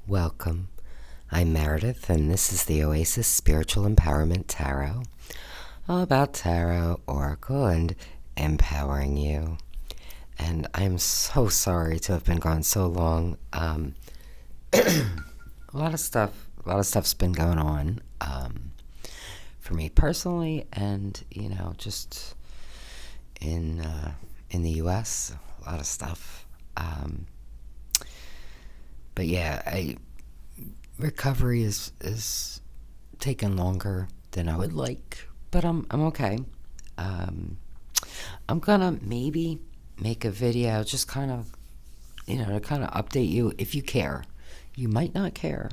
Welcome. I'm Meredith, and this is the Oasis Spiritual Empowerment Tarot, all about tarot, oracle, and empowering you. And I'm so sorry to have been gone so long. A lot of stuff's been going on for me personally, and just in the U.S. A lot of stuff. But yeah, recovery is taking longer than I would like, but I'm okay. I'm gonna maybe make a video, just kind of, to kind of update you if you care. You might not care.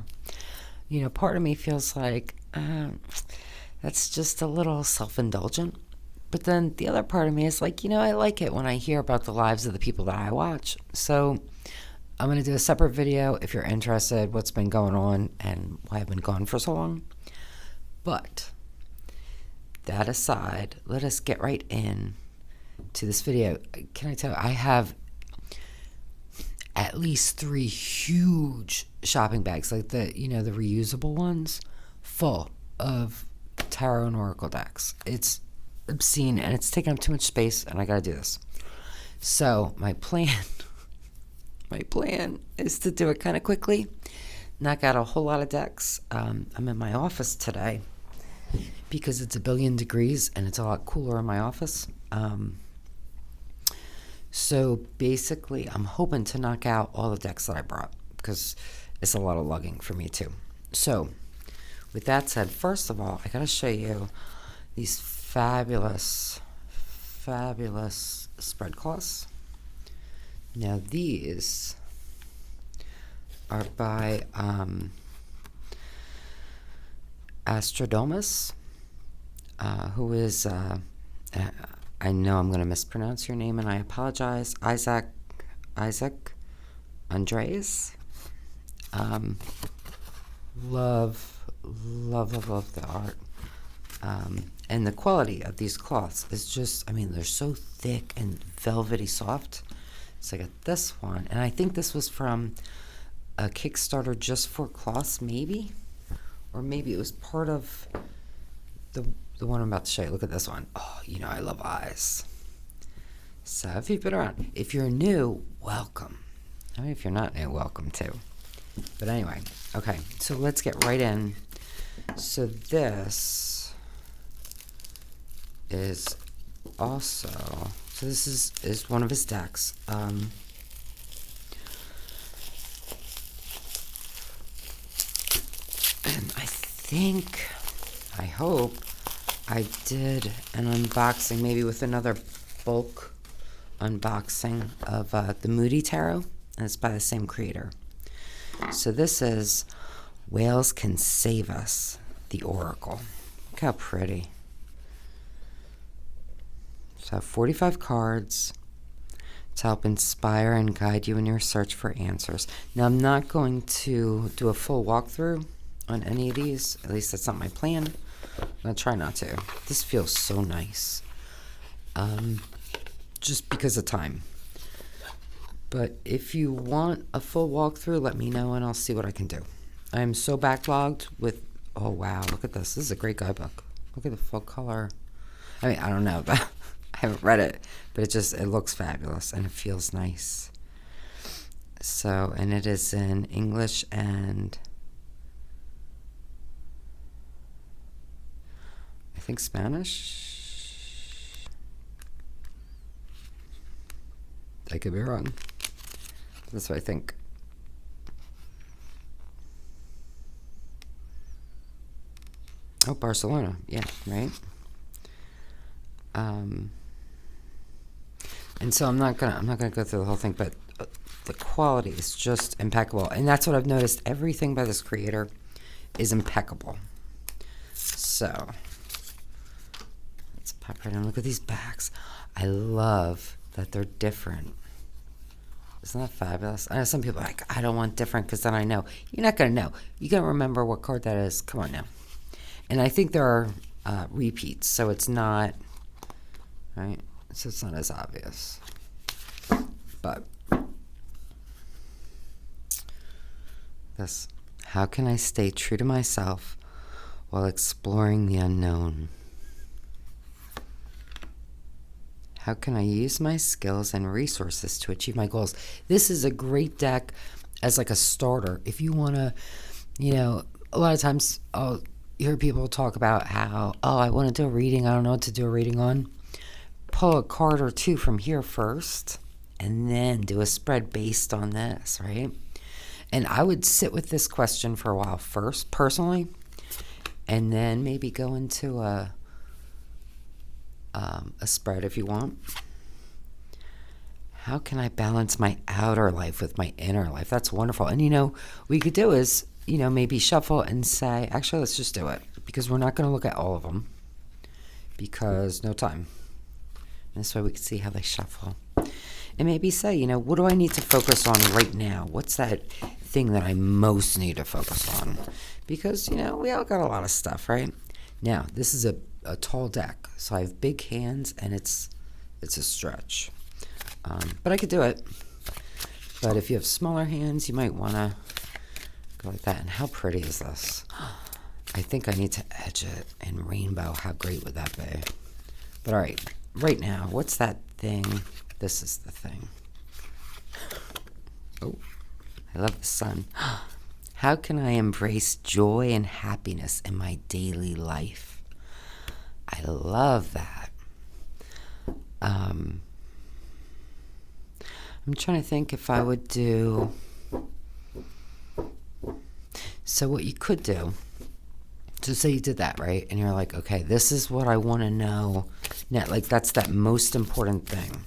Part of me feels like that's just a little self-indulgent. But then the other part of me is like, I like it when I hear about the lives of the people that I watch. So I'm going to do a separate video if you're interested, what's been going on and why I've been gone for so long. But that aside, let us get right in to this video. Can I tell you, I have at least 3 huge shopping bags, like the reusable ones, full of tarot and oracle decks. It's obscene and it's taking up too much space, and I got to do this. So my plan is to do it kind of quickly, knock out a whole lot of decks. I'm in my office today because it's 1,000,000,000 degrees and it's a lot cooler in my office. So basically, I'm hoping to knock out all the decks that I brought because it's a lot of lugging for me too. So with that said, first of all, I got to show you these fabulous spread cloths. Now these are by Astrodomus, who is, I know I'm going to mispronounce your name and I apologize, Isaac Andres. Love the art. And the quality of these cloths is just, they're so thick and velvety soft. So I got this one, and I think this was from a Kickstarter just for cloths, maybe? Or maybe it was part of the one I'm about to show you. Look at this one. Oh, I love eyes. So if you've been around, if you're new, welcome. If you're not new, welcome too. But anyway, okay, so let's get right in. So this is also, so this is one of his decks. And I hope I did an unboxing, maybe with another bulk unboxing of the Moody Tarot, and it's by the same creator. So this is Whales Can Save Us, the Oracle. Look how pretty. So 45 cards to help inspire and guide you in your search for answers. Now, I'm not going to do a full walkthrough on any of these. At least that's not my plan. I'm going to try not to. This feels so nice. Just because of time. But if you want a full walkthrough, let me know and I'll see what I can do. I'm so backlogged with, oh wow, look at this. This is a great guidebook. Look at the full color. I don't know, but I haven't read it, but it looks fabulous and it feels nice. So, and it is in English and I think Spanish. I could be wrong. That's what I think. Oh, Barcelona. Yeah, right. And so I'm not gonna go through the whole thing, but the quality is just impeccable, and that's what I've noticed. Everything by this creator is impeccable. So let's pop right in. Look at these backs. I love that they're different. Isn't that fabulous? I know some people are like, I don't want different because then I know. You're not gonna know. You gotta remember what card that is. Come on now. And I think there are repeats, so it's not right. So it's not as obvious. But this. How can I stay true to myself while exploring the unknown? How can I use my skills and resources to achieve my goals? This is a great deck as like a starter. If you want to, a lot of times I'll hear people talk about how, I want to do a reading. I don't know what to do a reading on. Pull a card or two from here first and then do a spread based on this, right? And I would sit with this question for a while first, personally, and then maybe go into a spread if you want. How can I balance my outer life with my inner life? That's wonderful. And, what you could do is, maybe shuffle and say, actually, let's just do it, because we're not going to look at all of them because no time. And this way we can see how they shuffle. And maybe say, what do I need to focus on right now? What's that thing that I most need to focus on? Because, we all got a lot of stuff, right? Now, this is a tall deck, so I have big hands, and it's a stretch. But I could do it. But if you have smaller hands, you might want to go like that. And how pretty is this? I think I need to edge it in rainbow. How great would that be? But all right, right now, what's that thing? This is the thing. Oh, I love the sun. How can I embrace joy and happiness in my daily life? I love that. I'm trying to think if I would do. So what you could do, so say you did that, right? And you're like, okay, this is what I want to know. Now, like, that's that most important thing.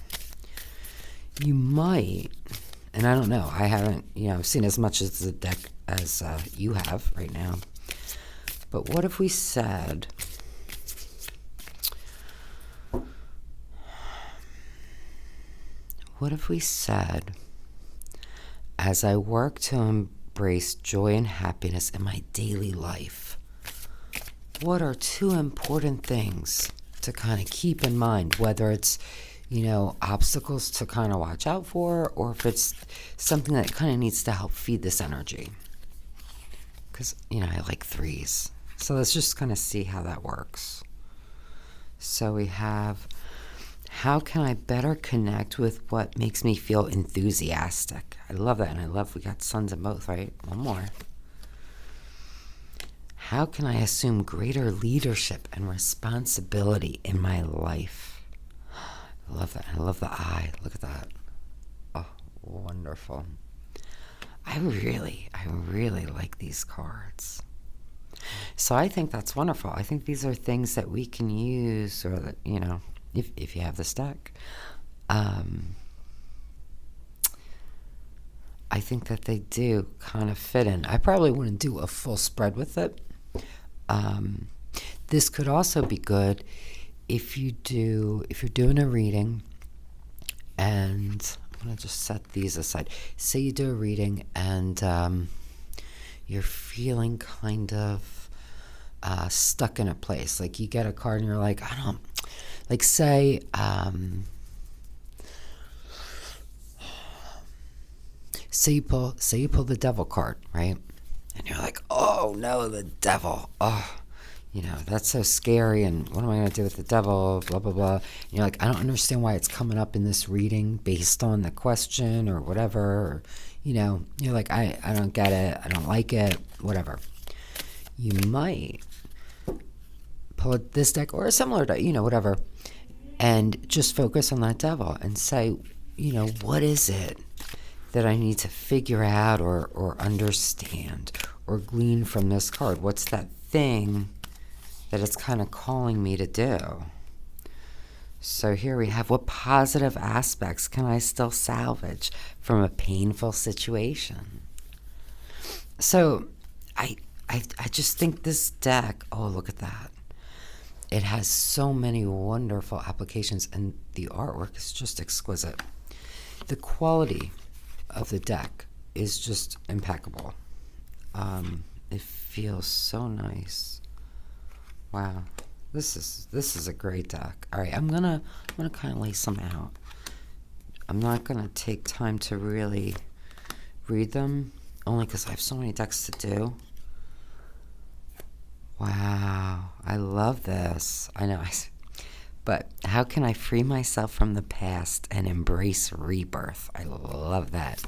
You might, and I don't know, I haven't, I've seen as much as the deck as you have right now. But what if we said, as I work to embrace joy and happiness in my daily life, what are two important things to kind of keep in mind, whether it's, obstacles to kind of watch out for, or if it's something that kind of needs to help feed this energy? Because, I like threes. So let's just kind of see how that works. So we have, how can I better connect with what makes me feel enthusiastic? I love that, and I love we got suns in both, right? One more. How can I assume greater leadership and responsibility in my life? I love that. I love the eye. Look at that. Oh, wonderful. I really like these cards. So I think that's wonderful. I think these are things that we can use, or that, if you have this deck. I think that they do kind of fit in. I probably wouldn't do a full spread with it. This could also be good if you're doing a reading, and I'm going to just set these aside. Say you do a reading and you're feeling kind of stuck in a place. Like you get a card and you're like, I don't, like say you pull the devil card, right? And you're like, oh no, the devil. Oh, that's so scary, and what am I going to do with the devil, blah, blah, blah. And you're like, I don't understand why it's coming up in this reading based on the question or whatever. Or, you're like, I don't get it, I don't like it, whatever. You might pull this deck or a similar deck, whatever, and just focus on that devil and say, what is it that I need to figure out or understand or glean from this card? What's that thing that it's kind of calling me to do? So here we have, what positive aspects can I still salvage from a painful situation? So I just think this deck, oh, look at that. It has so many wonderful applications, and the artwork is just exquisite. The quality of the deck is just impeccable. It feels so nice. Wow, this is a great deck. All right, I'm gonna kind of lay some out. I'm not gonna take time to really read them, only because I have so many decks to do. Wow, I love this. I know. But how can I free myself from the past and embrace rebirth? I love that.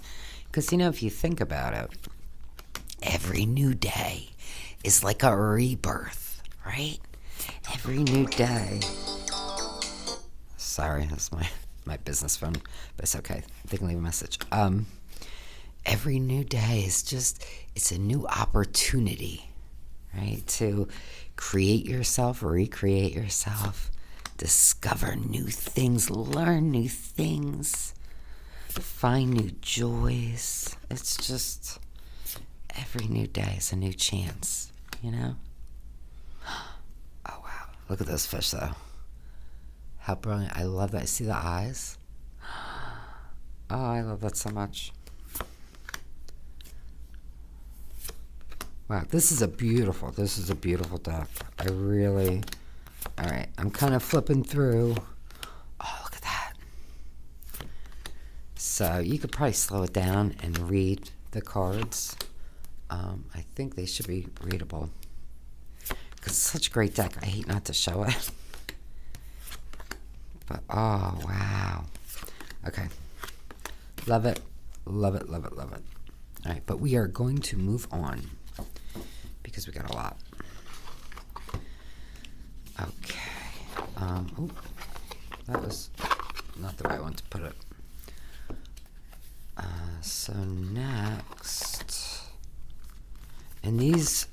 Because, if you think about it, every new day is like a rebirth, right? Every new day. Sorry, that's my business phone, but it's okay. They can leave a message. Every new day is it's a new opportunity, right? To create yourself, recreate yourself, discover new things, learn new things, find new joys. It's just every new day is a new chance, Oh, wow. Look at those fish, though. How brilliant. I love that. See the eyes? Oh, I love that so much. Wow, this is a beautiful deck. All right, I'm kind of flipping through. Oh, look at that. So you could probably slow it down and read the cards. I think they should be readable. Because it's such a great deck. I hate not to show it. But, oh, wow. Okay. Love it. Love it, love it, love it. All right, but we are going to move on because we got a lot. Okay. Oh, that was not the way I wanted to put it. So next, and these,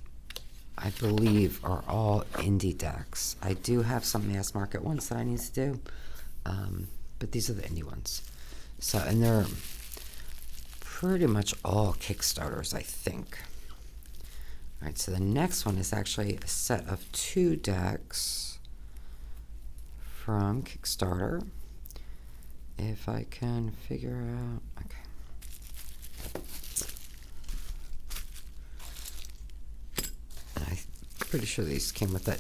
I believe, are all indie decks. I do have some mass market ones that I need to do, but these are the indie ones. So, and they're pretty much all Kickstarters, I think. All right, so the next one is actually a set of 2 decks from Kickstarter. If I can figure out, okay. I'm pretty sure these came with that.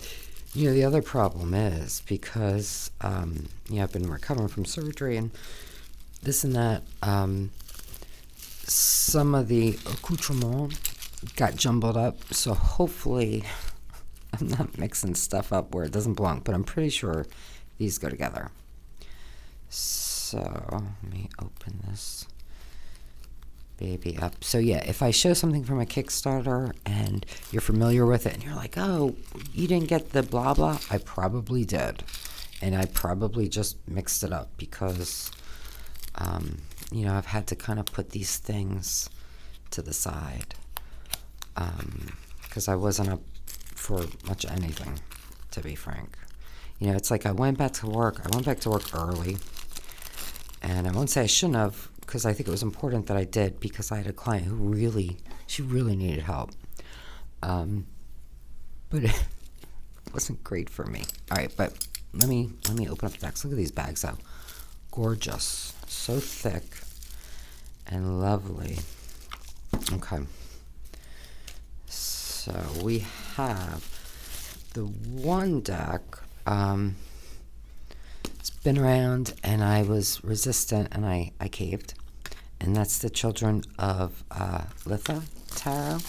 The other problem is because, I've been recovering from surgery and this and that, some of the accoutrements got jumbled up, so hopefully I'm not mixing stuff up where it doesn't belong, but I'm pretty sure these go together. So let me open this baby up. So yeah, if I show something from a Kickstarter and you're familiar with it and you're like, oh, you didn't get the blah blah, I probably did, and I probably just mixed it up because I've had to kind of put these things to the side because I wasn't up for much anything, to be frank. It's like I went back to work early, and I won't say I shouldn't have, because I think it was important that I did, because I had a client who really needed help. But it wasn't great for me. All right, but let me open up the decks. Look at these bags, though. Gorgeous. So thick and lovely. Okay. So we have the one deck. It's been around, and I was resistant, and I caved. And that's the Children of Litha Tarot.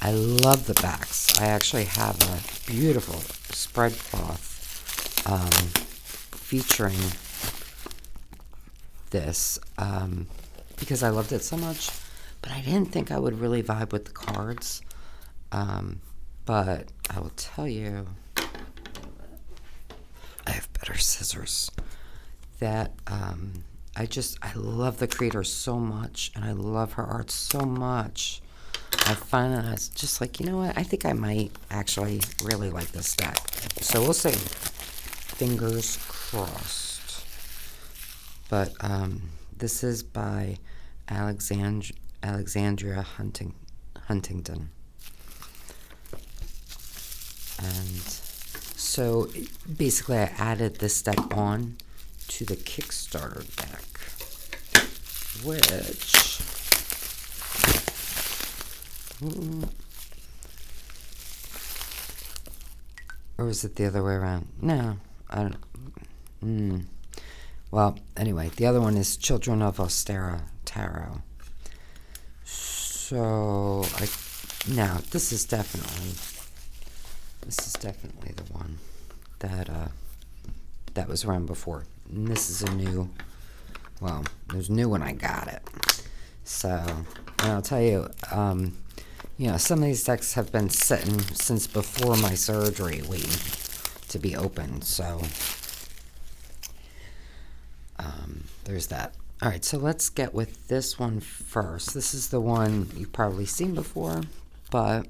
I love the backs. I actually have a beautiful spread cloth featuring this because I loved it so much. But I didn't think I would really vibe with the cards. But I will tell you, I have better scissors. That I love the creator so much, and I love her art so much. I find that it's just like, you know what? I think I might actually really like this deck. So we'll see. Fingers crossed. But this is by Alexandria Huntington. And so basically I added this deck on to the Kickstarter deck, which or was it the other way around? No, I don't. Well, anyway, the other one is Children of Ostara Tarot. So So, now, this is definitely the one that was around before. And this is a new, well, it was new when I got it. So, and I'll tell you, some of these decks have been sitting since before my surgery, waiting to be opened. So, there's that. All right, so let's get with this one first. This is the one you've probably seen before, but,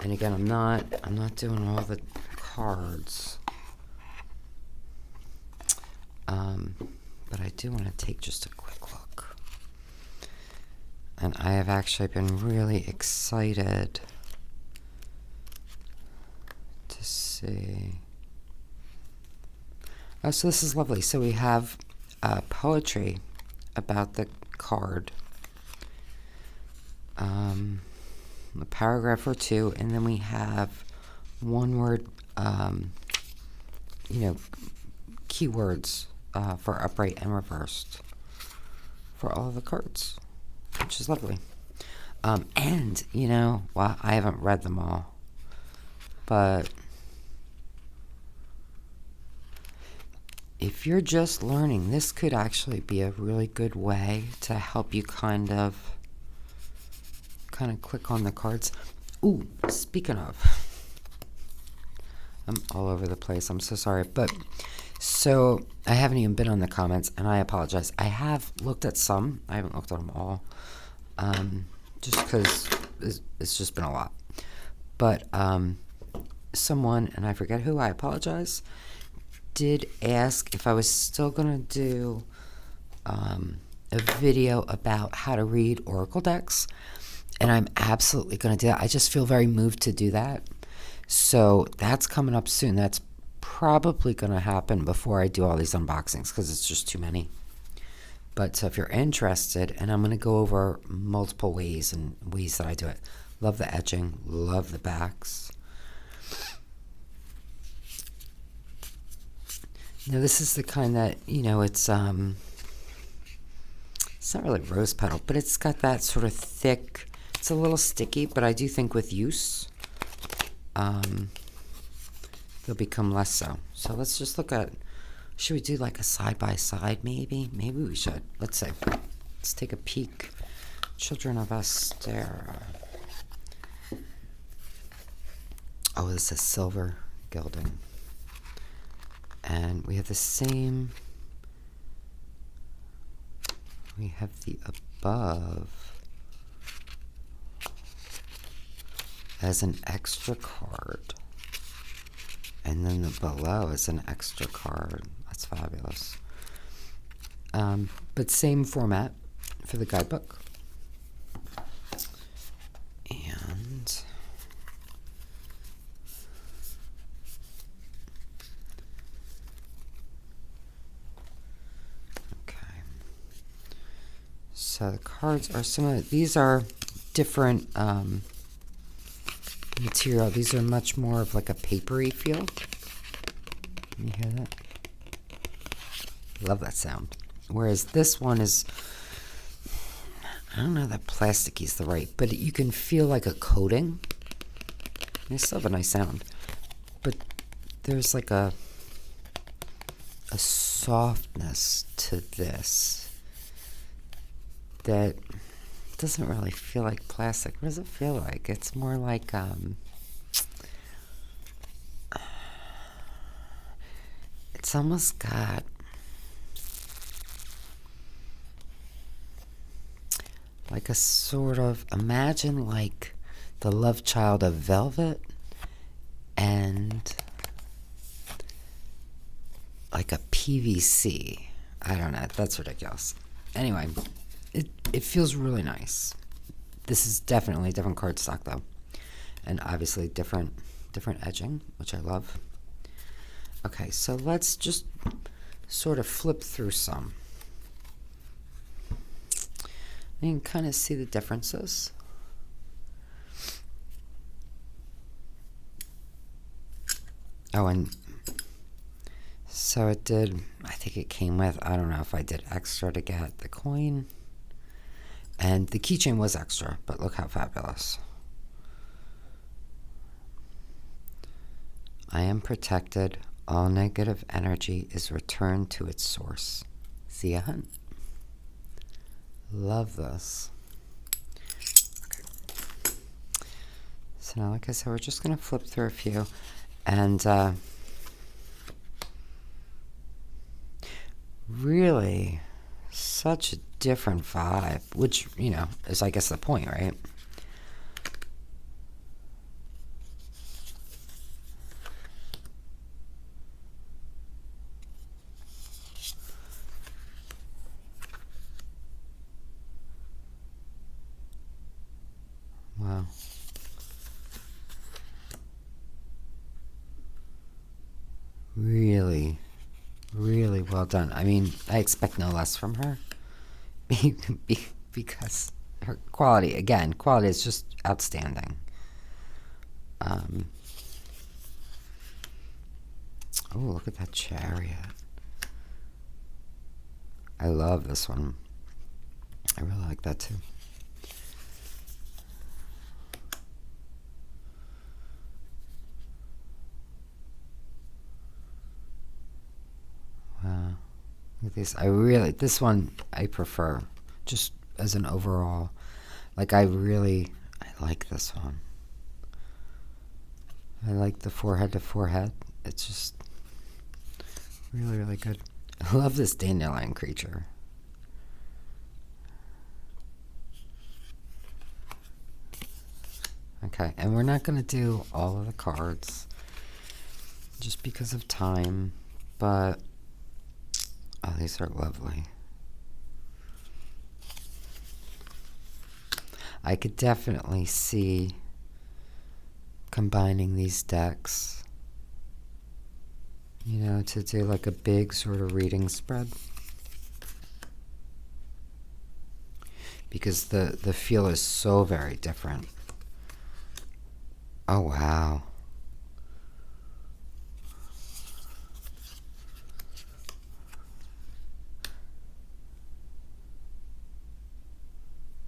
and again, I'm not doing all the cards. But I do want to take just a quick look. And I have actually been really excited to see. Oh, so this is lovely. So we have poetry about the card, a paragraph or two, and then we have one word, keywords for upright and reversed for all of the cards, which is lovely. And, well, I haven't read them all, but if you're just learning, this could actually be a really good way to help you kind of click on the cards. Ooh, speaking of, I'm all over the place. I'm so sorry. But so I haven't even been on the comments, and I apologize. I have looked at some. I haven't looked at them all, just because it's just been a lot. But someone, and I forget who, I apologize, did ask if I was still going to do a video about how to read oracle decks. And I'm absolutely going to do that. I just feel very moved to do that. So that's coming up soon. That's probably going to happen before I do all these unboxings because it's just too many. But so if you're interested, and I'm going to go over multiple ways and ways that I do it. Love the etching. Love the backs. Now this is the kind that, it's not really rose petal, but it's got that sort of thick, it's a little sticky, but I do think with use, they'll become less so. So let's just look at, should we do like a side-by-side maybe? Maybe we should. Let's see. Let's take a peek. Children of Ostara. Oh, this is silver gilding. And we have the same, we have the above as an extra card, and then the below is an extra card. That's fabulous. But same format for the guidebook. And so the cards are similar. These are different material. These are much more of like a papery feel. Can you hear that? Love that sound. Whereas this one is, I don't know that plasticky is the right, but you can feel like a coating. They still have a nice sound. But there's like a softness to this that doesn't really feel like plastic. What does it feel like? It's more like it's almost got like a sort of, imagine like the love child of velvet and like a PVC. I don't know. That's ridiculous. Anyway, it feels really nice. This is definitely a different cardstock though, and obviously different edging, which I love. Okay, so let's just sort of flip through some. You can kind of see the differences. Oh, and so it did, I think it came with, I don't know if I did extra to get the coin. And the keychain was extra, but look how fabulous. I am protected. All negative energy is returned to its source. See ya, hun. Love this. Okay. So now, like I said, we're just going to flip through a few. And really, such a different vibe, which, you know, is, I guess, the point, right? Wow. Really, really well done. I mean, I expect no less from her. Because her quality is just outstanding. Oh, look at that chariot. I love this one. I really like that too. Wow. Look at this. This one I prefer, just as an overall. Like, I like this one. I like the forehead to forehead. It's just really, really good. I love this dandelion creature. Okay, and we're not going to do all of the cards just because of time, but oh, these are lovely. I could definitely see combining these decks, you know, to do like a big sort of reading spread. Because the feel is so very different. Oh, wow.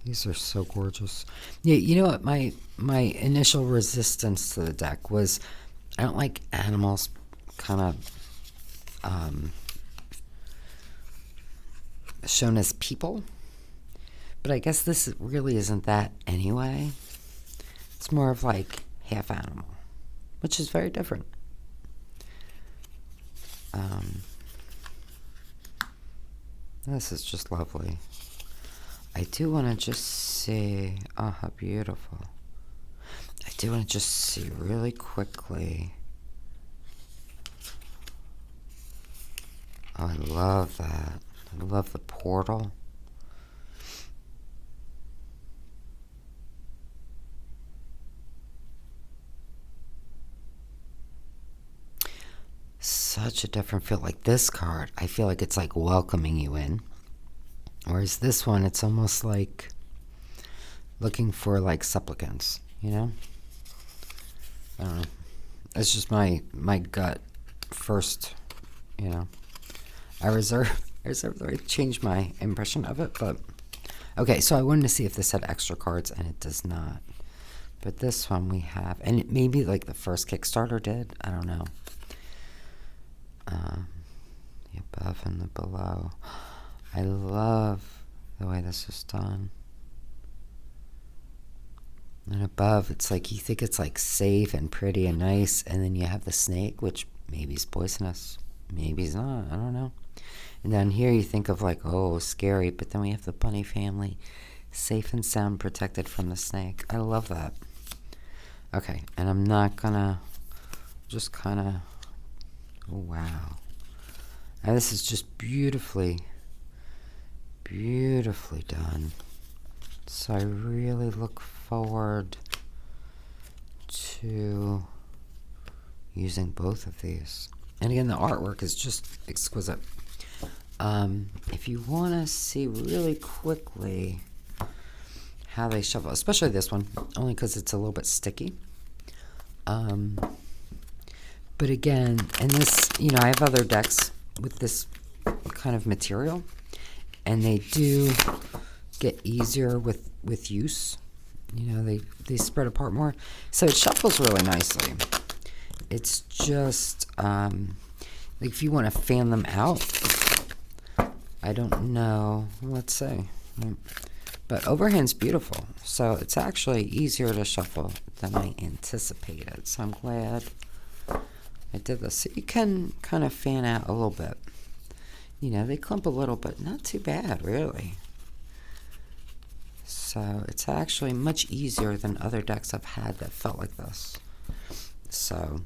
These are so gorgeous. Yeah, you know what? My initial resistance to the deck was I don't like animals kind of shown as people. But I guess this really isn't that anyway. It's more of like half animal, which is very different. This is just lovely. I do want to just see, oh, how beautiful. I do want to just see really quickly. Oh, I love that. I love the portal. Such a different feel. Like this card, I feel like it's like welcoming you in. Whereas this one, it's almost like looking for like supplicants, you know? I don't know. It's just my gut first, you know. I reserve the right to change my impression of it, but okay, so I wanted to see if this had extra cards, and it does not. But this one we have, and it maybe like the first Kickstarter did, I don't know. The above and the below. I love the way this is done. And above, it's like you think it's like safe and pretty and nice, and then you have the snake, which maybe is poisonous, maybe it's not, I don't know. And down here you think of like, oh, scary, but then we have the bunny family, safe and sound, protected from the snake. I love that. Okay, and I'm not gonna just kind of, oh, wow. And this is just beautifully done. So I really look forward to using both of these. And again, the artwork is just exquisite. If you want to see really quickly how they shuffle, especially this one, only because it's a little bit sticky. But again, and this, you know, I have other decks with this kind of material, and they do get easier with use. You know, they spread apart more. So it shuffles really nicely. It's just, like if you want to fan them out, I don't know, let's see. But overhand's beautiful. So it's actually easier to shuffle than I anticipated. So I'm glad I did this. So you can kind of fan out a little bit. You know, they clump a little, but not too bad, really. So it's actually much easier than other decks I've had that felt like this. So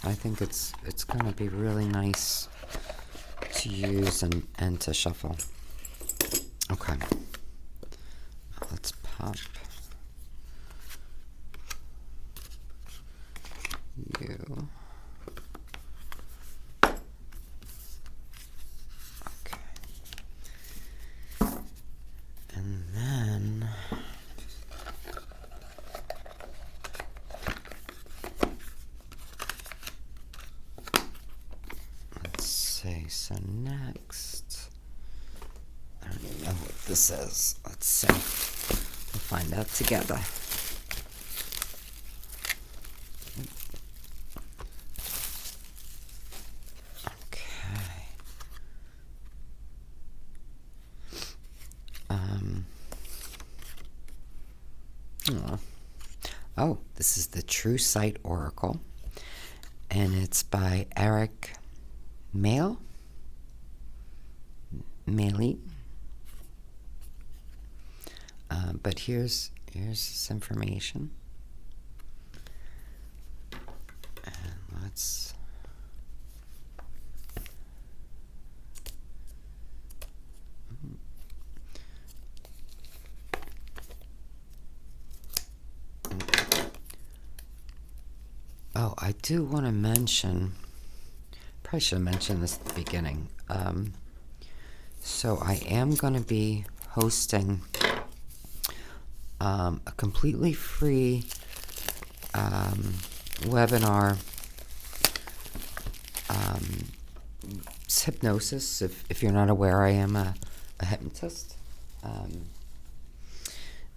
I think it's going to be really nice to use and to shuffle. Okay. Let's pop you. Okay. And then let's see. So next, I don't even know what this is. Let's see. We'll find out together. Oh, this is the True Sight Oracle, and it's by Eric Maley. But here's this information, and let's. Oh, I do want to mention, probably should have mentioned this at the beginning. So I am going to be hosting a completely free webinar. It's hypnosis. If you're not aware, I am a hypnotist.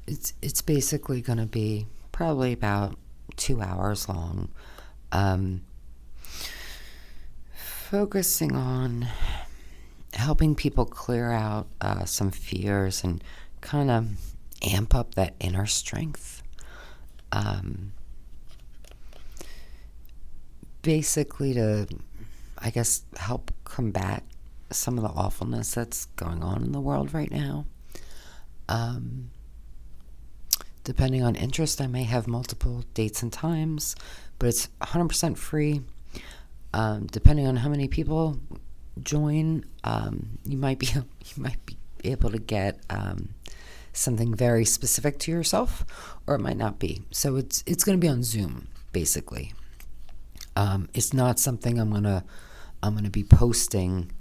It's basically going to be probably about 2 hours long, focusing on helping people clear out some fears and kind of amp up that inner strength. Basically to, I guess, help combat some of the awfulness that's going on in the world right now. Depending on interest, I may have multiple dates and times, but it's 100% free. Depending on how many people join, you might be able to get something very specific to yourself, or it might not be. So it's going to be on Zoom, basically. It's not something I'm gonna be posting,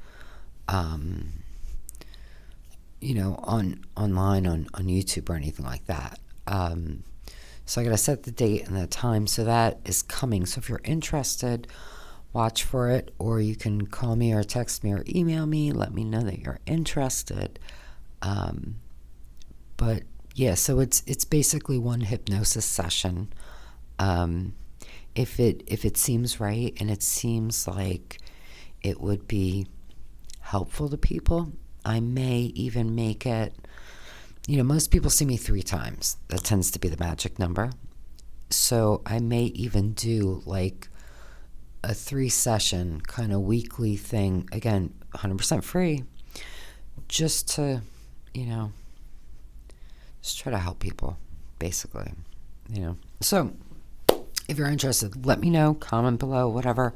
online on YouTube or anything like that. So I gotta set the date and the time, so that is coming. So if you're interested, watch for it, or you can call me or text me or email me, let me know that you're interested. But yeah, so it's basically one hypnosis session. If it seems right and it seems like it would be helpful to people, I may even make it. Most people see me 3 times. That tends to be the magic number. So I may even do like a 3-session kind of weekly thing. Again, 100% free. Just to, just try to help people, basically. So if you're interested, let me know, comment below, whatever.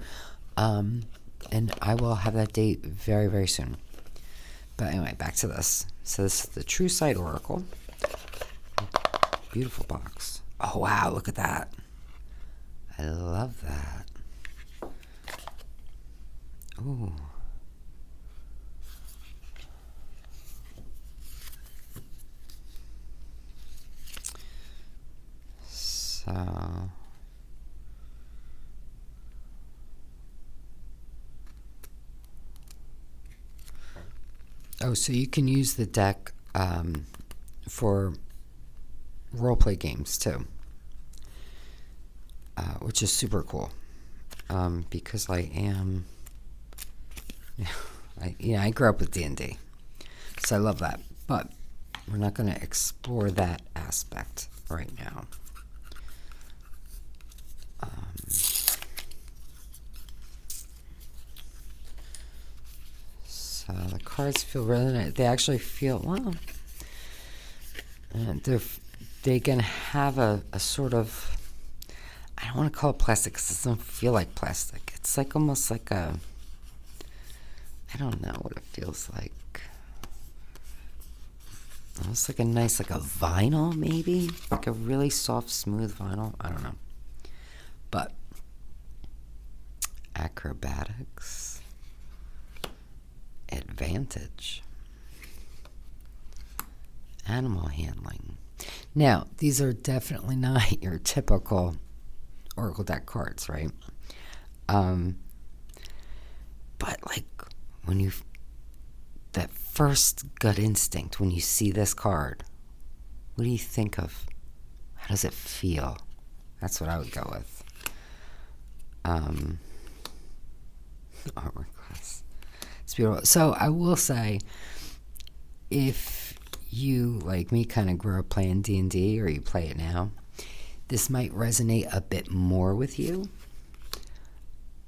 And I will have that date very, very soon. But anyway, back to this. So this is the True Sight Oracle. Beautiful box. Oh, wow, look at that. I love that. Ooh. So... Oh, so you can use the deck for roleplay games too, which is super cool, because I am, I grew up with D&D, so I love that. But we're not going to explore that aspect right now. So the cards feel really nice. They actually feel, well, they can have a sort of, I don't want to call it plastic because it doesn't feel like plastic. It's like almost like a, I don't know what it feels like. Almost like a nice, like a vinyl maybe? Like a really soft, smooth vinyl. I don't know. But acrobatics, advantage, animal handling. Now, these are definitely not your typical Oracle deck cards, right? But like when you, that first gut instinct when you see this card, what do you think of? How does it feel? That's what I would go with. Armor class. It's beautiful. So I will say, if you, like me, kind of grew up playing D&D, or you play it now, this might resonate a bit more with you.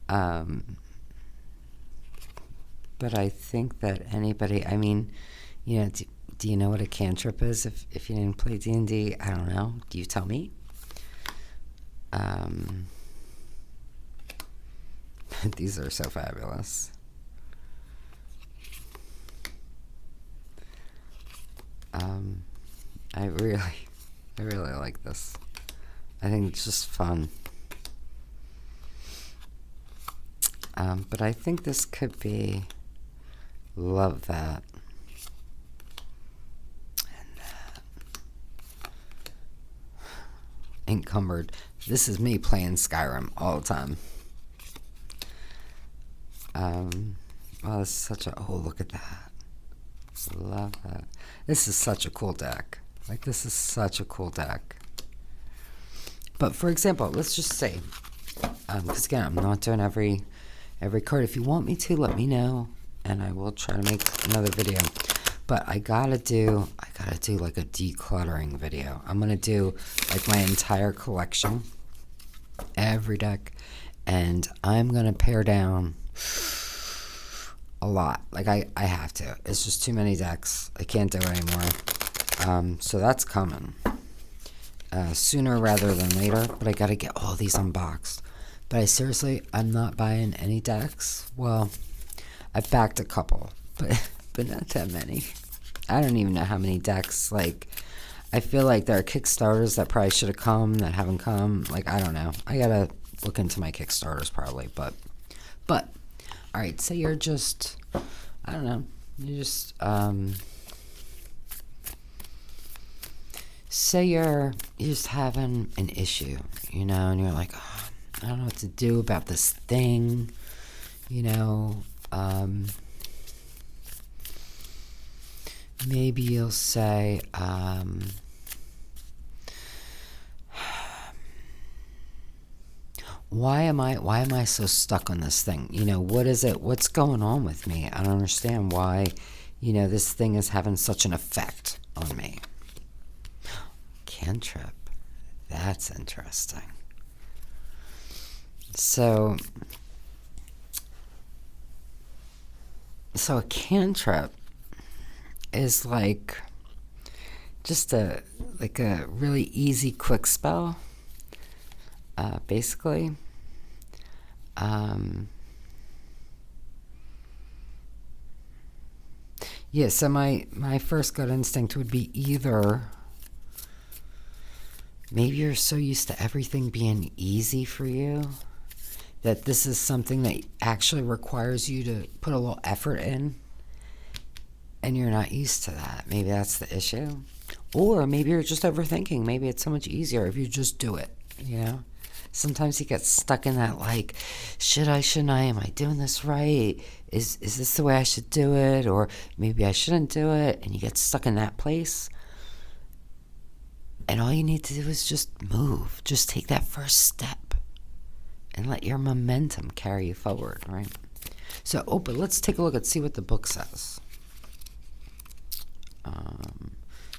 But I think that anybody, I mean, you know, do you know what a cantrip is if you didn't play D&D? I don't know. Do you tell me? These are so fabulous. I really like this. I think it's just fun. But I think this could be, love that. And that. Encumbered. This is me playing Skyrim all the time. Well, this is such a, oh, look at that. Love that. This is such a cool deck. Like, this is such a cool deck. But for example, let's just say, because again, I'm not doing every card. If you want me to, let me know, and I will try to make another video. But I gotta do like a decluttering video. I'm gonna do like my entire collection, every deck, and I'm gonna pare down a lot. Like I have to. It's just too many decks. I can't do it anymore. So that's coming sooner rather than later. But I gotta get all these unboxed. But I'm not buying any decks. Well, I've backed a couple, but not that many. I don't even know how many decks. Like, I feel like there are Kickstarters that probably should have come that haven't come. Like, I don't know. I gotta look into my Kickstarters probably. But all right. Say you're just, I don't know. You just say you're just having an issue, you know, and you're like, oh, I don't know what to do about this thing, you know. Maybe you'll say, why am I so stuck on this thing? You know, what is it? What's going on with me? I don't understand why, you know, this thing is having such an effect on me. Cantrip. That's interesting. So a cantrip is like just a really easy quick spell, basically. Yeah, so my first gut instinct would be either maybe you're so used to everything being easy for you that this is something that actually requires you to put a little effort in, and you're not used to that. Maybe that's the issue. Or maybe you're just overthinking. Maybe it's so much easier if you just do it, you know? Sometimes you get stuck in that, like, should I, shouldn't I? Am I doing this right? Is this the way I should do it? Or maybe I shouldn't do it. And you get stuck in that place. And all you need to do is just move. Just take that first step and let your momentum carry you forward, right? So, but let's take a look and see what the book says.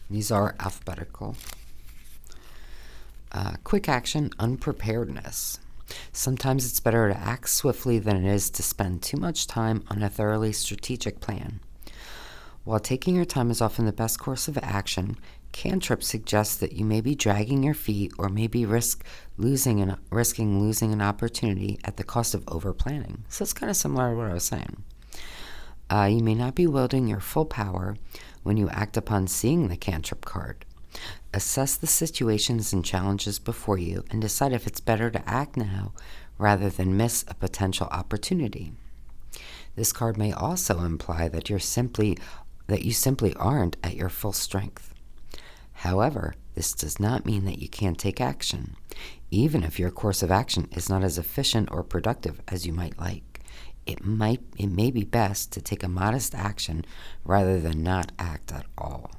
These are alphabetical. Quick action, unpreparedness. Sometimes it's better to act swiftly than it is to spend too much time on a thoroughly strategic plan. While taking your time is often the best course of action, cantrip suggests that you may be dragging your feet or maybe risking losing an opportunity at the cost of over-planning. So it's kind of similar to what I was saying. You may not be wielding your full power when you act upon seeing the cantrip card. Assess the situations and challenges before you and decide if it's better to act now rather than miss a potential opportunity. This card may also imply that you simply aren't at your full strength. However, this does not mean that you can't take action, even if your course of action is not as efficient or productive as you might like. It may be best to take a modest action rather than not act at all.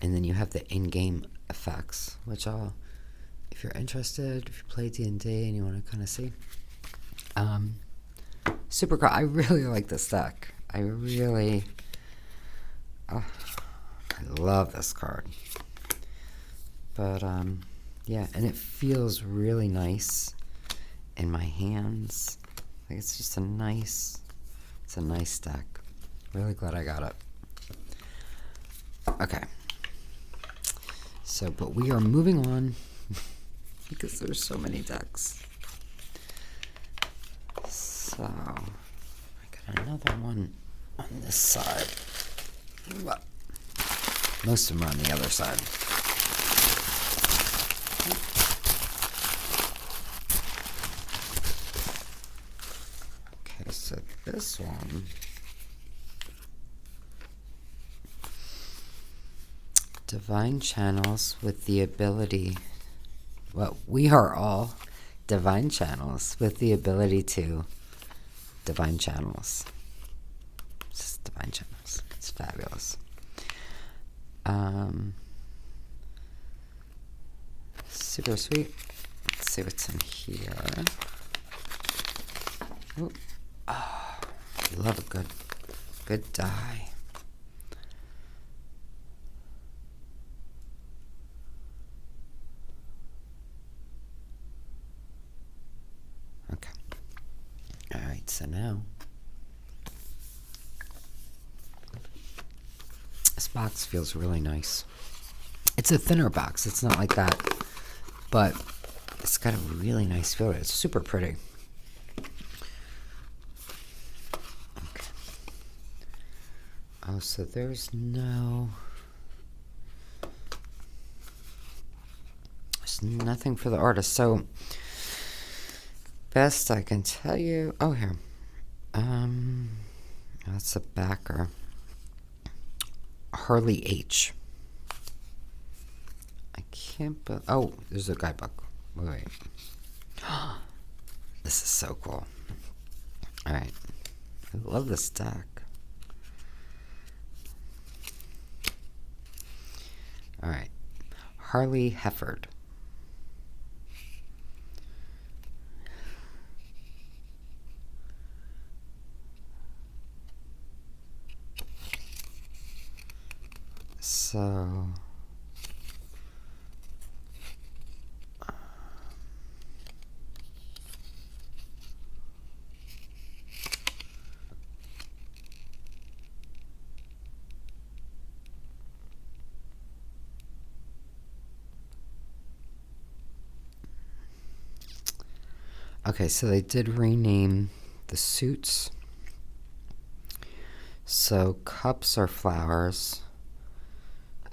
And then you have the in-game effects, which if you're interested, if you play D&D and you want to kind of see. Super cool. I really like this deck. I love this card. But, yeah, and it feels really nice in my hands. Like it's just a nice deck. Really glad I got it. Okay. So, but we are moving on because there's so many decks. So, I got another one on this side. Most of them are on the other side. Okay, so this one, divine channels with the ability, well, we are all divine channels with the ability to divine channels. It's divine channels. It's fabulous. Super sweet. Let's see what's in here. Ooh. Oh, I love a good die. Okay. All right, so now this box feels really nice. It's a thinner box. It's not like that, but it's got a really nice feel. It's super pretty. Okay. Oh, so there's nothing for the artist. So best I can tell you. Oh, here. That's a backer. Harley H. I can't. Oh, there's a guidebook. Wait. This is so cool. All right. I love this deck. All right. Harley Hefford. So okay, so they did rename the suits. So cups are flowers.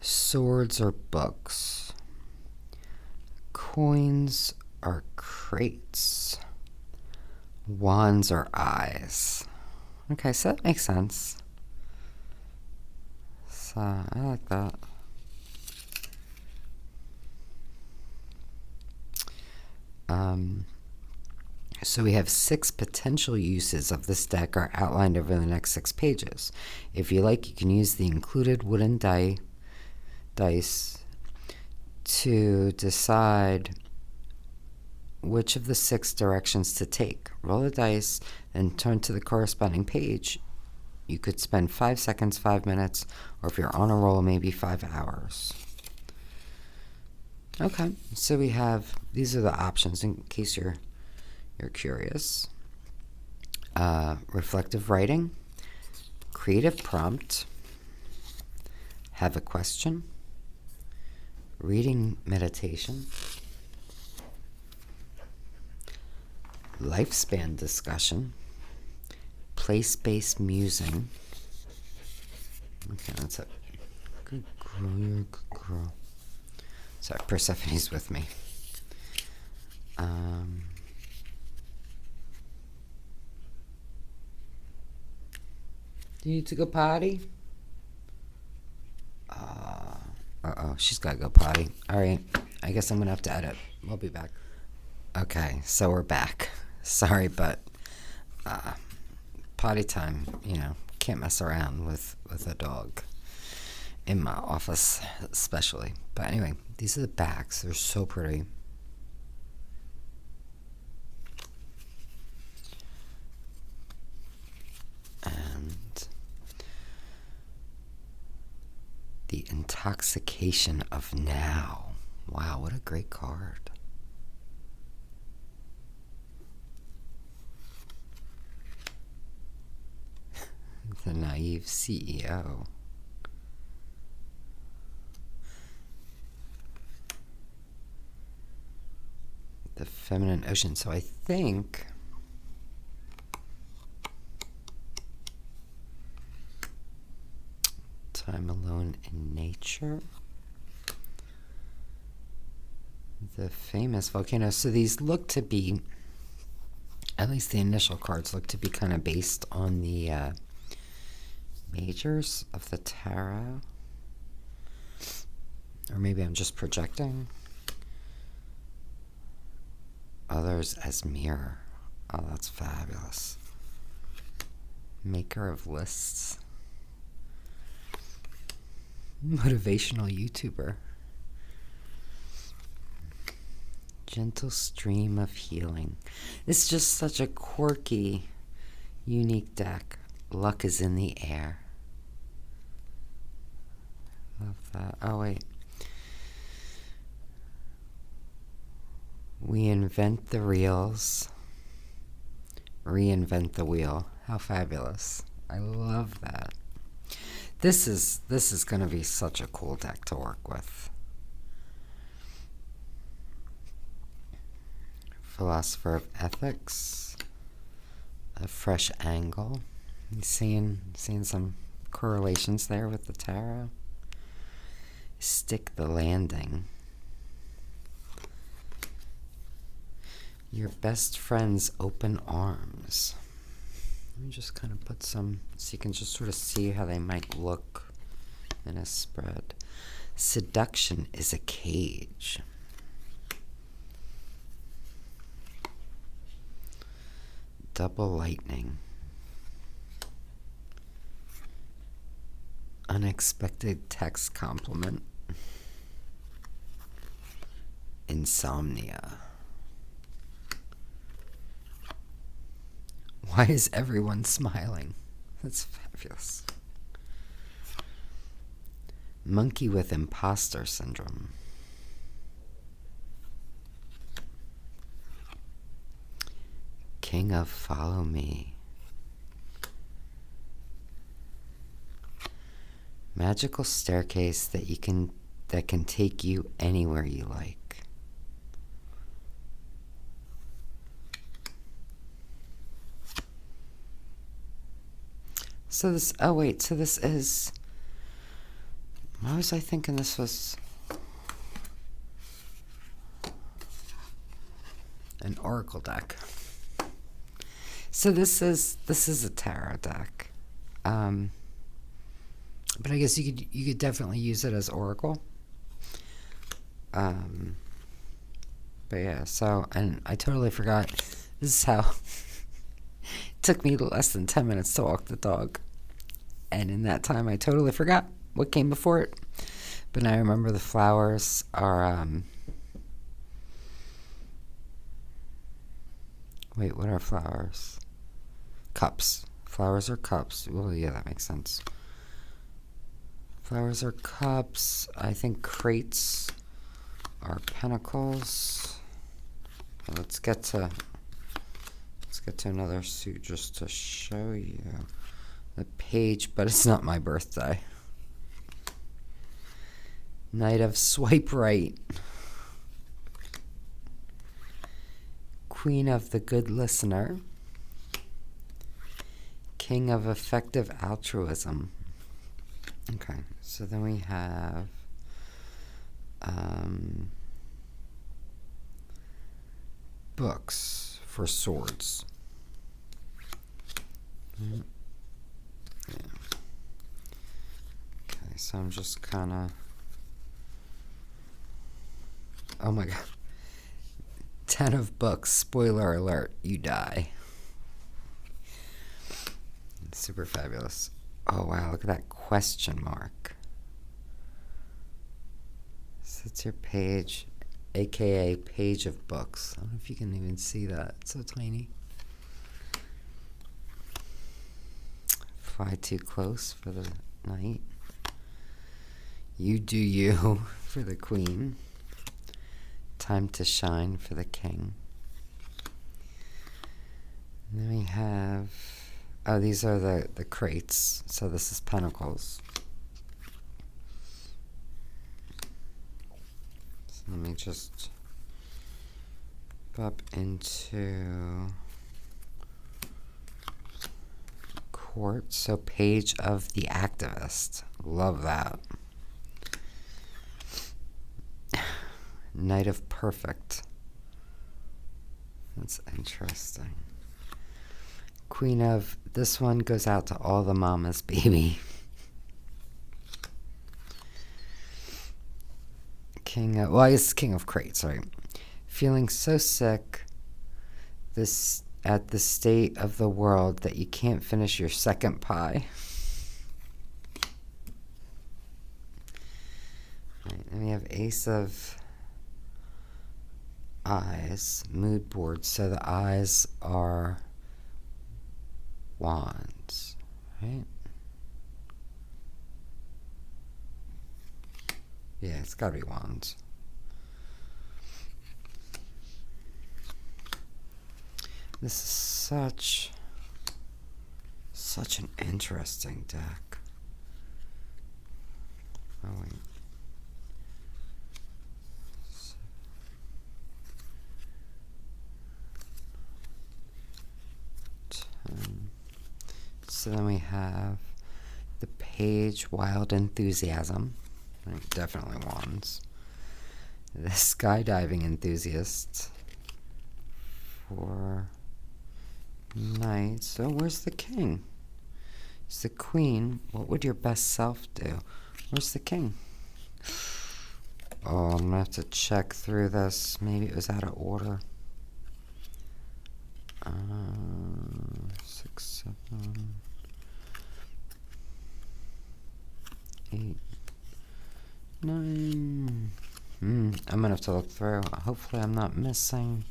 Swords are books. Coins are crates. Wands are eyes. Okay, so that makes sense. So I like that. So we have 6 potential uses of this deck are outlined over the next 6 pages. If you like, you can use the included wooden dice to decide which of the 6 directions to take. Roll the dice and turn to the corresponding page. You could spend 5 seconds, 5 minutes, or if you're on a roll, maybe 5 hours. Okay, so we have, these are the options in case you're curious. Reflective writing, creative prompt, have a question, reading meditation, lifespan discussion, place-based musing. Okay, that's it. Good girl, you're a good girl. Sorry, Persephone's with me. Do you need to go potty? Uh-oh, she's got to go potty. All right, I guess I'm going to have to edit. We'll be back. Okay, so we're back. Sorry, but potty time, can't mess around with a dog in my office especially. But anyway, these are the backs. They're so pretty. And the intoxication of now. Wow, what a great card. The naive CEO. The feminine ocean. So I think time alone in nature. The famous volcano. So these look to be, at least the initial cards look to be kind of based on the majors of the tarot. Or maybe I'm just projecting. Others as mirror. Oh, that's fabulous. Maker of lists. Motivational YouTuber. Gentle stream of healing. It's just such a quirky, unique deck. Luck is in the air. Love that. Oh, wait. We invent the reels, reinvent the wheel. How fabulous. I love that. This is going to be such a cool deck to work with. Philosopher of ethics. A fresh angle. You seeing some correlations there with the tarot. Stick the landing. Your best friend's open arms. Let me just kind of put some, so you can just sort of see how they might look in a spread. Seduction is a cage. Double lightning. Unexpected text compliment. Insomnia. Why is everyone smiling? That's fabulous. Monkey with imposter syndrome. King of follow me. Magical staircase that can take you anywhere you like. So this, oh wait, so this is, why was I thinking this was an oracle deck? So this is a tarot deck. But I guess you could definitely use it as oracle. But yeah, so, and I totally forgot, this is how it took me less than 10 minutes to walk the dog. And in that time, I totally forgot what came before it. But now I remember the flowers are, wait, what are flowers? Cups. Flowers are cups. Well, yeah, that makes sense. Flowers are cups. I think crates are pentacles. Let's get to another suit just to show you the page, but it's not my birthday. Knight of Swipe Right. Queen of the Good Listener. King of Effective Altruism. Okay, so then we have books for swords. Yeah. Okay, so I'm just kind of... Oh my god. 10 of books. Spoiler alert, you die. Super fabulous. Oh wow, look at that question mark. So it's your page, aka page of books. I don't know if you can even see that. It's so tiny. Fly too close for the knight. You do you for the queen. Time to shine for the king. And then we have... Oh, these are the crates. So this is pentacles. So let me just pop into court. So page of the activist. Love that. Knight of Perfect. That's interesting. Queen of... This one goes out to all the mamas, baby. King of... Well, it's King of Crates, right? Feeling so sick at the state of the world that you can't finish your second pie. Right, and we have Ace of Eyes, mood board. So the eyes are wands, right? Yeah, it's gotta be wands. This is such an interesting deck. Oh wait. So then we have the page, Wild Enthusiasm. Right, definitely wands. The skydiving enthusiast for knight. So where's the king? It's the queen. What would your best self do? Where's the king? Oh, I'm gonna have to check through this. Maybe it was out of order. 6, 7, 8, 9. I'm gonna have to look through. Hopefully I'm not missing.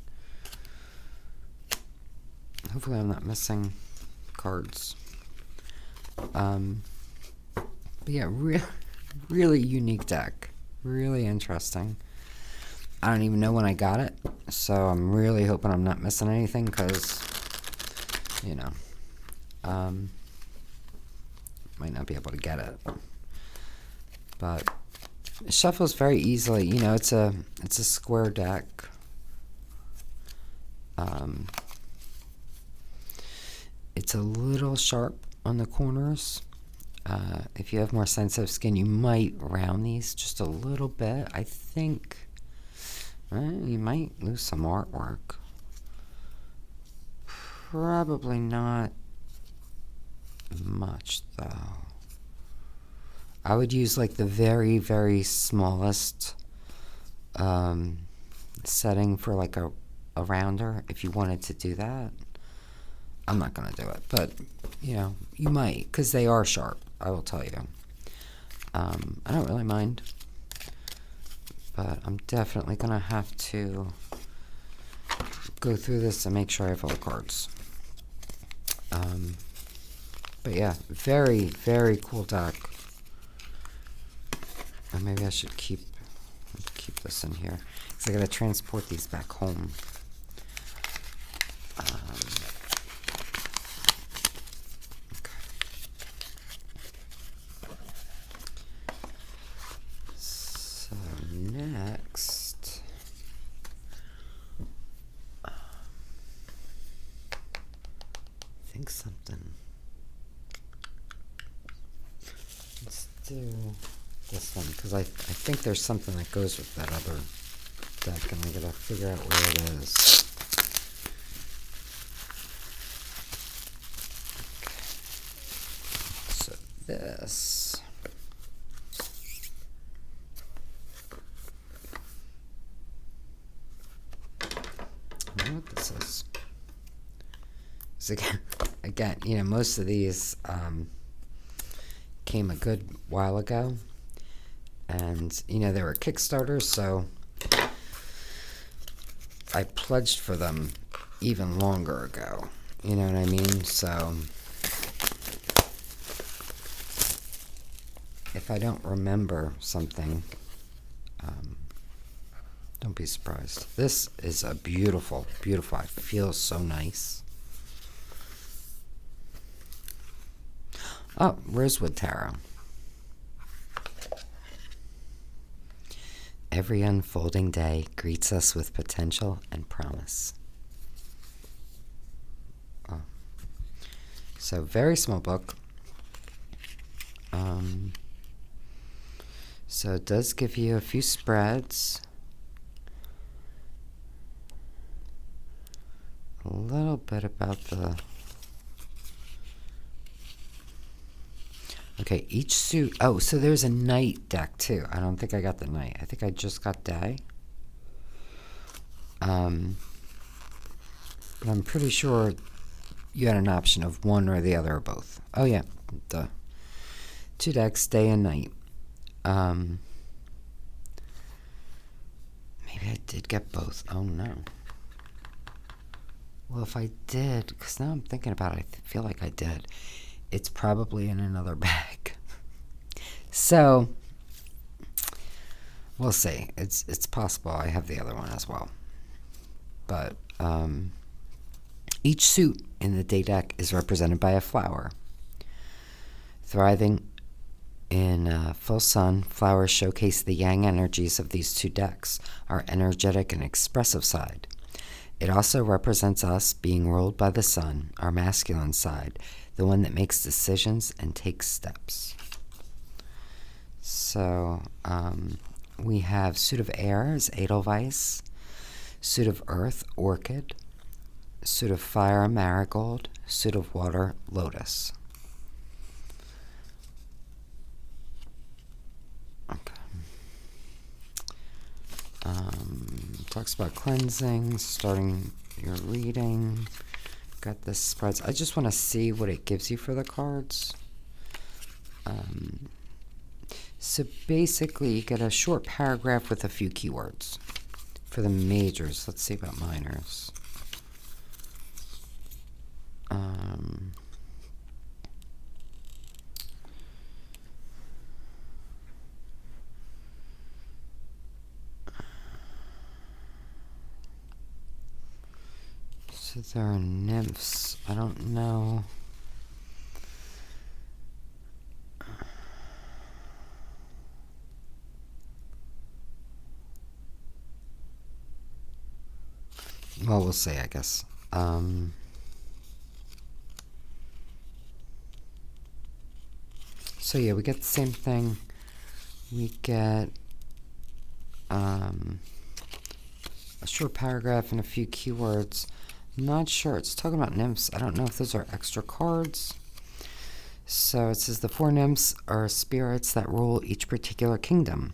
Cards. But yeah, really unique deck. Really interesting. I don't even know when I got it, so I'm really hoping I'm not missing anything, because, you know, might not be able to get it. But it shuffles very easily. You know, it's a square deck. It's a little sharp on the corners. If you have more sensitive skin, you might round these just a little bit. I think you might lose some artwork. Probably not much, though. I would use like the very, very smallest setting for like a rounder if you wanted to do that. I'm not going to do it, but, you know, you might, because they are sharp, I will tell you. I don't really mind. but I'm definitely going to have to go through this and make sure I have all the cards. But yeah, very, very cool deck. Or maybe I should keep this in here, because I got to transport these back home. Okay. So next, I think something. Let's do this one, because I think there's something that goes with that other deck, and I gotta figure out where it is. Okay. So this. I don't know what this is. So again, you know, most of these came a good while ago, and you know, they were Kickstarters, so I pledged for them even longer ago. You know what I mean? So if I don't remember something, don't be surprised. This is a beautiful, beautiful. It feels so nice. Oh, Rosewood Tarot. Every unfolding day greets us with potential and promise. Oh. So, very small book. So it does give you a few spreads. A little bit about the... Okay, each suit... Oh, so there's a night deck, too. I don't think I got the night. I think I just got day. But I'm pretty sure you had an option of one or the other or both. Oh, yeah. Duh. 2 decks, day and night. Maybe I did get both. Oh, no. Well, if I did... Because now I'm thinking about it, I feel like I did. It's probably in another bag. So, we'll see. It's possible I have the other one as well. But each suit in the day deck is represented by a flower. Thriving in full sun, flowers showcase the yang energies of these 2 decks, our energetic and expressive side. It also represents us being ruled by the sun, our masculine side, the one that makes decisions and takes steps. So we have suit of air is Edelweiss, suit of earth, orchid, suit of fire, marigold, suit of water, lotus. Okay. Talks about cleansing, starting your reading. Got the spreads. I just want to see what it gives you for the cards. So basically, you get a short paragraph with a few keywords for the majors. Let's see about minors. So there are nymphs. I don't know. Well, we'll see, I guess. So yeah, we get the same thing. We get a short paragraph and a few keywords. I'm not sure. It's talking about nymphs. I don't know if those are extra cards. So it says the 4 nymphs are spirits that rule each particular kingdom.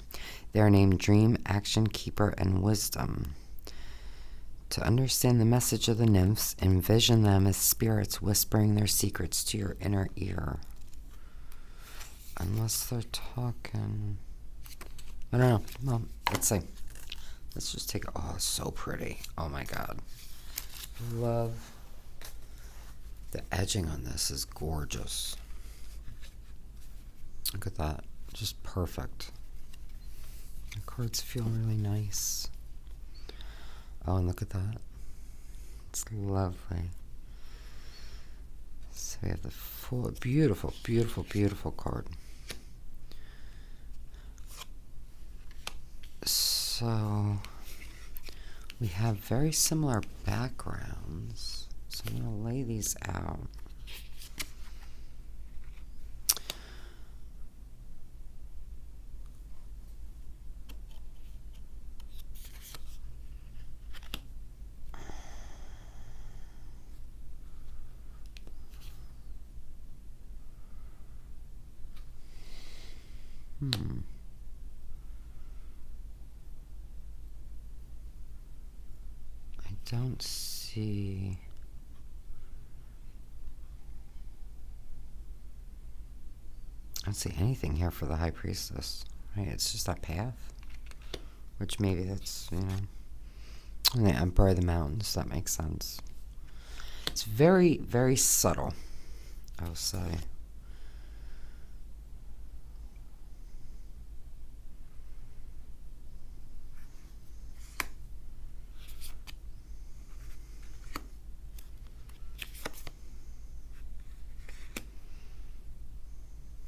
They are named Dream, Action, Keeper, and Wisdom. To understand the message of the nymphs, envision them as spirits whispering their secrets to your inner ear. Unless they're talking... I don't know. Well, let's see. Let's just take. Oh, it's so pretty. Oh my god. Love. The edging on this is gorgeous. Look at that. Just perfect. The cards feel really nice. Oh, and look at that. It's lovely. So we have the full, beautiful, beautiful, beautiful card. So we have very similar backgrounds. So I'm going to lay these out. I don't see. I don't see anything here for the High Priestess. Right? It's just that path. Which maybe that's, and the Emperor of the Mountains. That makes sense. It's very, very subtle, I will say.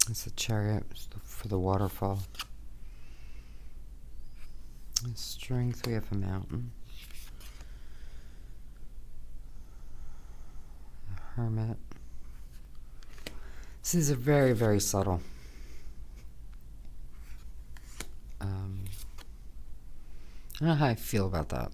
It's a chariot for the waterfall. In strength, we have a mountain. The hermit. These are very, very subtle. I don't know how I feel about that.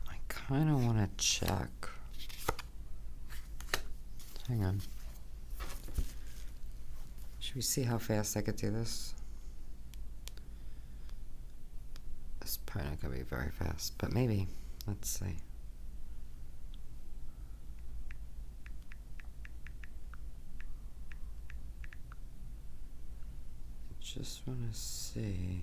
I kind of want to check. Hang on. Should we see how fast I could do this? It's probably not going to be very fast, but maybe. Let's see. I just want to see.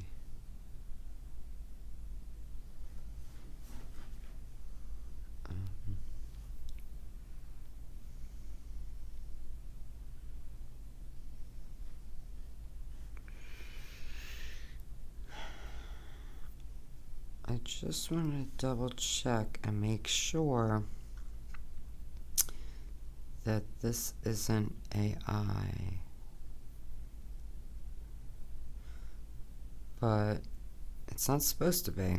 I just want to double check and make sure that this isn't AI. But it's not supposed to be.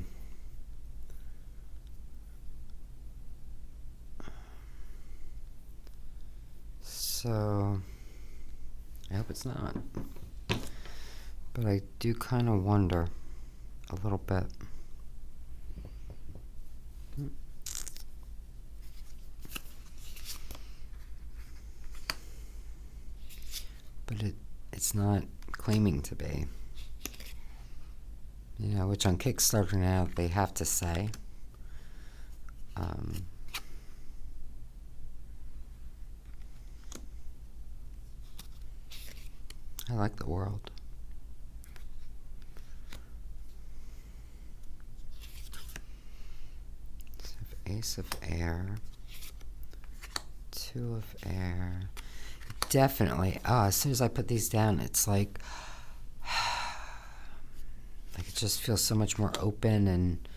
So I hope it's not. But I do kind of wonder a little bit. But it's not claiming to be. Which on Kickstarter now they have to say. I like the world. So Ace of Air, Two of Air. Definitely. As soon as I put these down, it's like it just feels so much more open and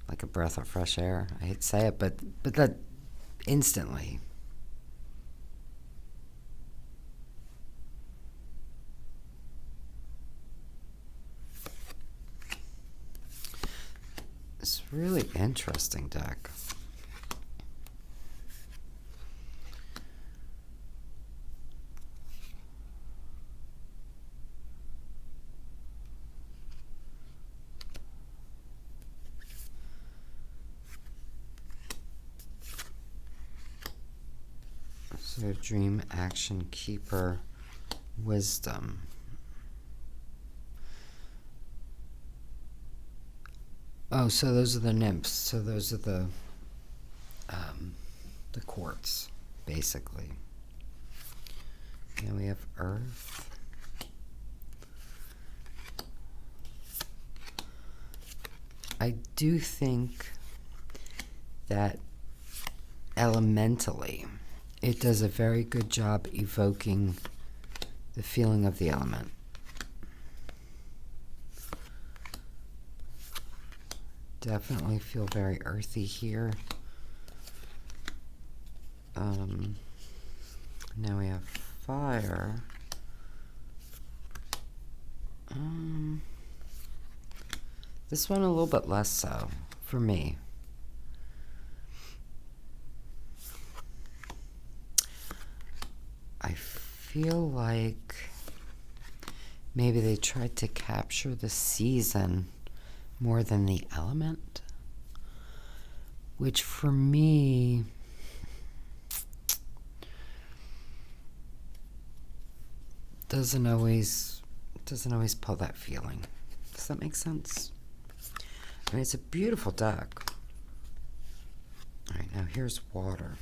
like a breath of fresh air. I hate to say it, but that instantly. It's a really interesting deck. So Dream Action Keeper, wisdom. Oh, so those are the nymphs. So those are the quartz, basically. And we have earth. I do think that elementally, it does a very good job evoking the feeling of the element. Definitely feel very earthy here. Now we have fire. This one a little bit less so for me. I feel like maybe they tried to capture the season more than the element, which for me doesn't always pull that feeling. Does that make sense? I mean, it's a beautiful deck. All right, now here's water.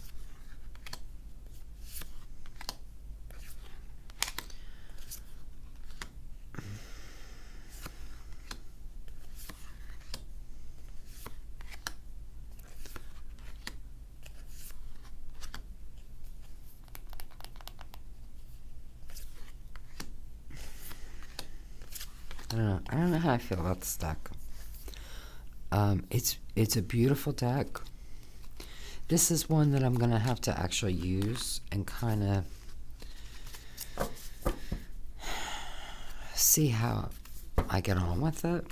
I don't know how I feel about this deck. It's a beautiful deck. This is one that I'm gonna have to actually use and kind of see how I get on with it.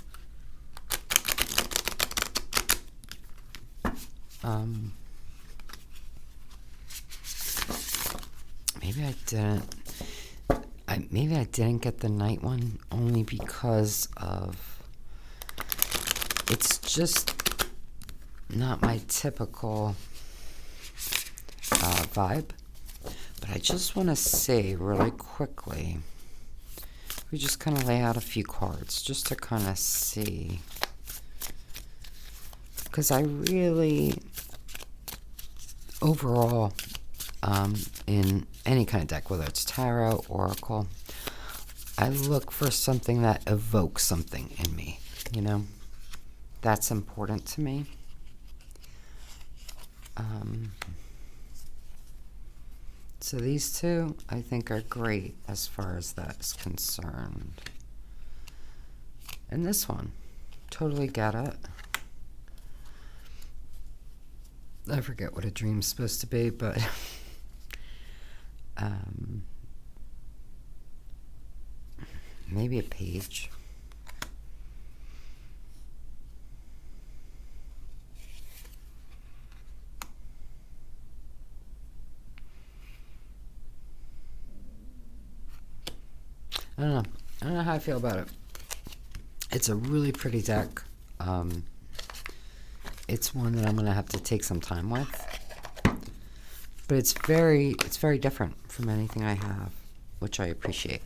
Maybe I didn't. Maybe I didn't get the night one only because of it's just not my typical vibe. But I just want to say really quickly, we just kind of lay out a few cards just to kind of see, because I really overall in any kind of deck, whether it's tarot, oracle, I look for something that evokes something in me, you know? That's important to me. So these two, I think, are great as far as that's concerned. And this one, totally get it. I forget what a dream's supposed to be, but maybe a page. I don't know. I don't know how I feel about it. It's a really pretty deck. It's one that I'm going to have to take some time with. But it's very different from anything I have, which I appreciate.